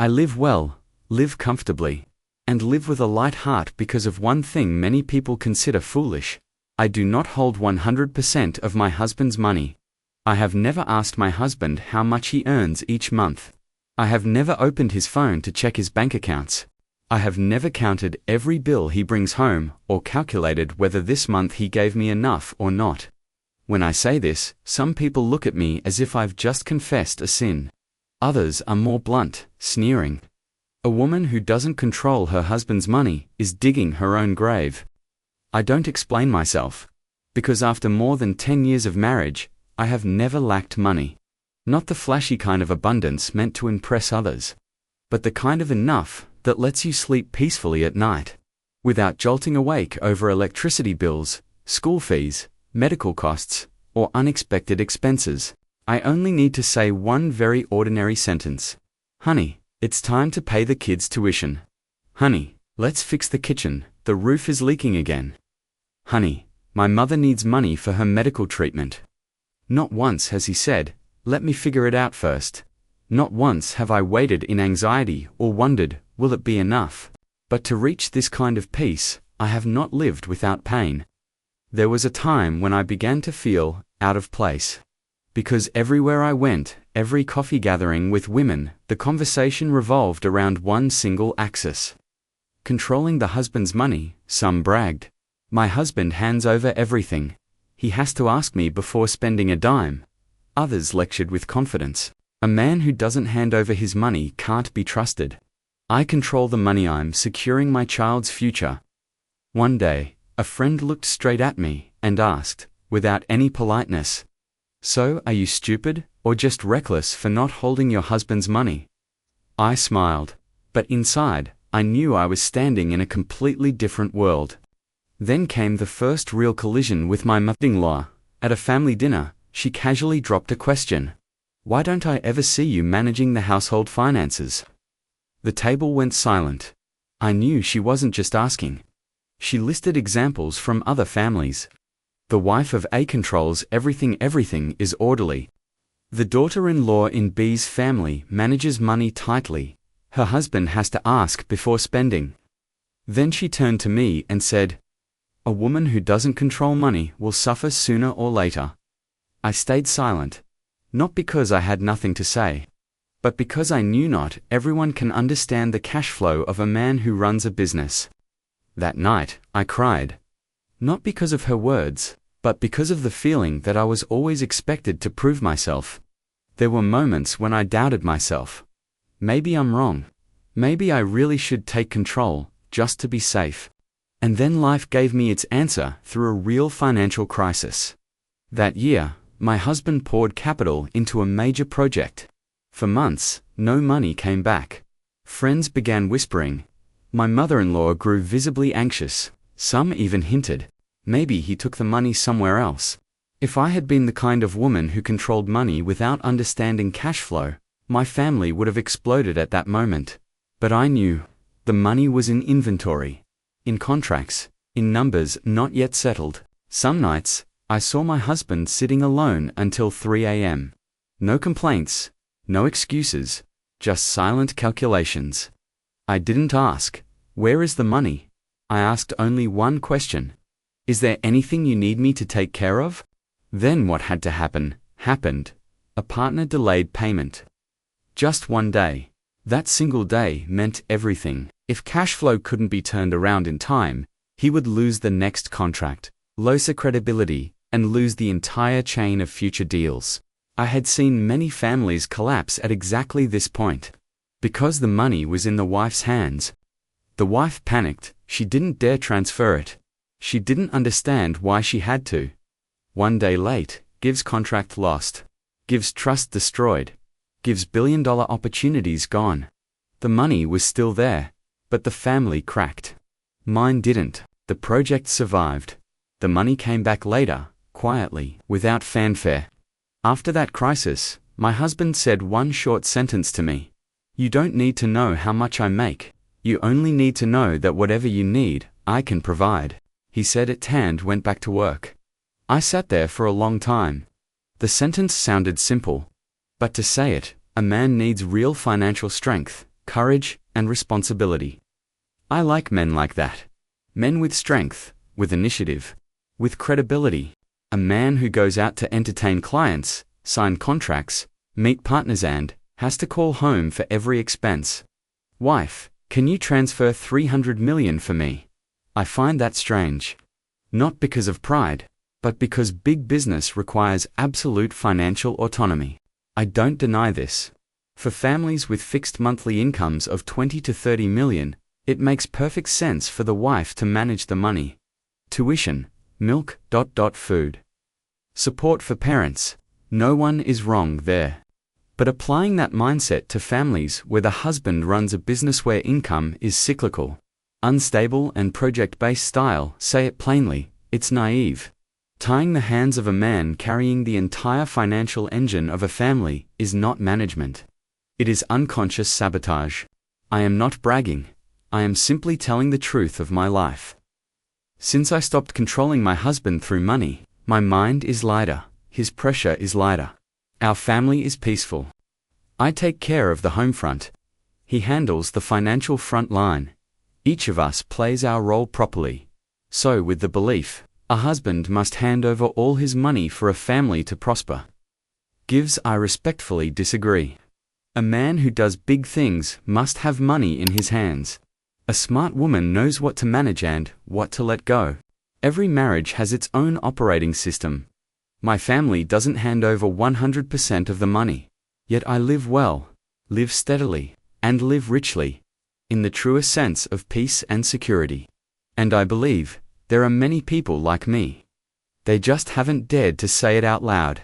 I live well, live comfortably, and live with a light heart because of one thing many people consider foolish. I do not hold 100% of my husband's money. I have never asked my husband how much he earns each month. I have never opened his phone to check his bank accounts. I have never counted every bill he brings home or calculated whether this month he gave me enough or not. When I say this, some people look at me as if I've just confessed a sin. Others are more blunt, sneering. A woman who doesn't control her husband's money is digging her own grave. I don't explain myself, because after more than 10 years of marriage, I have never lacked money. Not the flashy kind of abundance meant to impress others, but the kind of enough that lets you sleep peacefully at night, without jolting awake over electricity bills, school fees, medical costs, or unexpected expenses. I only need to say one very ordinary sentence. Honey, it's time to pay the kids' tuition. Honey, let's fix the kitchen, the roof is leaking again. Honey, my mother needs money for her medical treatment. Not once has he said, let me figure it out first. Not once have I waited in anxiety or wondered, will it be enough? But to reach this kind of peace, I have not lived without pain. There was a time when I began to feel out of place. Because everywhere I went, every coffee gathering with women, the conversation revolved around one single axis. Controlling the husband's money, some bragged. My husband hands over everything. He has to ask me before spending a dime. Others lectured with confidence. A man who doesn't hand over his money can't be trusted. I control the money, I'm securing my child's future. One day, a friend looked straight at me and asked, without any politeness, so are you stupid or just reckless for not holding your husband's money? I smiled, but inside, I knew I was standing in a completely different world. Then came the first real collision with my mother-in-law. At a family dinner, she casually dropped a question. Why don't I ever see you managing the household finances? The table went silent. I knew she wasn't just asking. She listed examples from other families. The wife of A controls everything, everything is orderly. The daughter-in-law in B's family manages money tightly. Her husband has to ask before spending. Then she turned to me and said, a woman who doesn't control money will suffer sooner or later. I stayed silent, not because I had nothing to say, but because I knew not everyone can understand the cash flow of a man who runs a business. That night, I cried. Not because of her words, but because of the feeling that I was always expected to prove myself. There were moments when I doubted myself. Maybe I'm wrong. Maybe I really should take control, just to be safe. And then life gave me its answer through a real financial crisis. That year, my husband poured capital into a major project. For months, no money came back. Friends began whispering. My mother-in-law grew visibly anxious. Some even hinted, maybe he took the money somewhere else. If I had been the kind of woman who controlled money without understanding cash flow, my family would have exploded at that moment. But I knew. The money was in inventory, in contracts, in numbers not yet settled. Some nights, I saw my husband sitting alone until 3 a.m. No complaints, no excuses, just silent calculations. I didn't ask, where is the money? I asked only one question. Is there anything you need me to take care of? Then what had to happen, happened. A partner delayed payment. Just one day. That single day meant everything. If cash flow couldn't be turned around in time, he would lose the next contract, lose credibility, and lose the entire chain of future deals. I had seen many families collapse at exactly this point. Because the money was in the wife's hands. The wife panicked, she didn't dare transfer it. She didn't understand why she had to. One day late, gives contract lost. Gives trust destroyed. Gives billion-dollar opportunities gone. The money was still there, but the family cracked. Mine didn't. The project survived. The money came back later, quietly, without fanfare. After that crisis, my husband said one short sentence to me. You don't need to know how much I make. You only need to know that whatever you need, I can provide. He said it and went back to work. I sat there for a long time. The sentence sounded simple. But to say it, a man needs real financial strength, courage, and responsibility. I like men like that. Men with strength, with initiative, with credibility. A man who goes out to entertain clients, sign contracts, meet partners and has to call home for every expense. Wife, can you transfer 300 million for me? I find that strange. Not because of pride, but because big business requires absolute financial autonomy. I don't deny this. For families with fixed monthly incomes of 20 to 30 million, it makes perfect sense for the wife to manage the money. Tuition, milk, food. Support for parents. No one is wrong there. But applying that mindset to families where the husband runs a business where income is cyclical, unstable and project-based style, say it plainly, it's naive. Tying the hands of a man carrying the entire financial engine of a family is not management. It is unconscious sabotage. I am not bragging. I am simply telling the truth of my life. Since I stopped controlling my husband through money, my mind is lighter, his pressure is lighter. Our family is peaceful. I take care of the home front. He handles the financial front line. Each of us plays our role properly. So with the belief, a husband must hand over all his money for a family to prosper. Gives, I respectfully disagree. A man who does big things must have money in his hands. A smart woman knows what to manage and what to let go. Every marriage has its own operating system. My family doesn't hand over 100% of the money. Yet I live well, live steadily, and live richly, in the truest sense of peace and security. And I believe there are many people like me. They just haven't dared to say it out loud.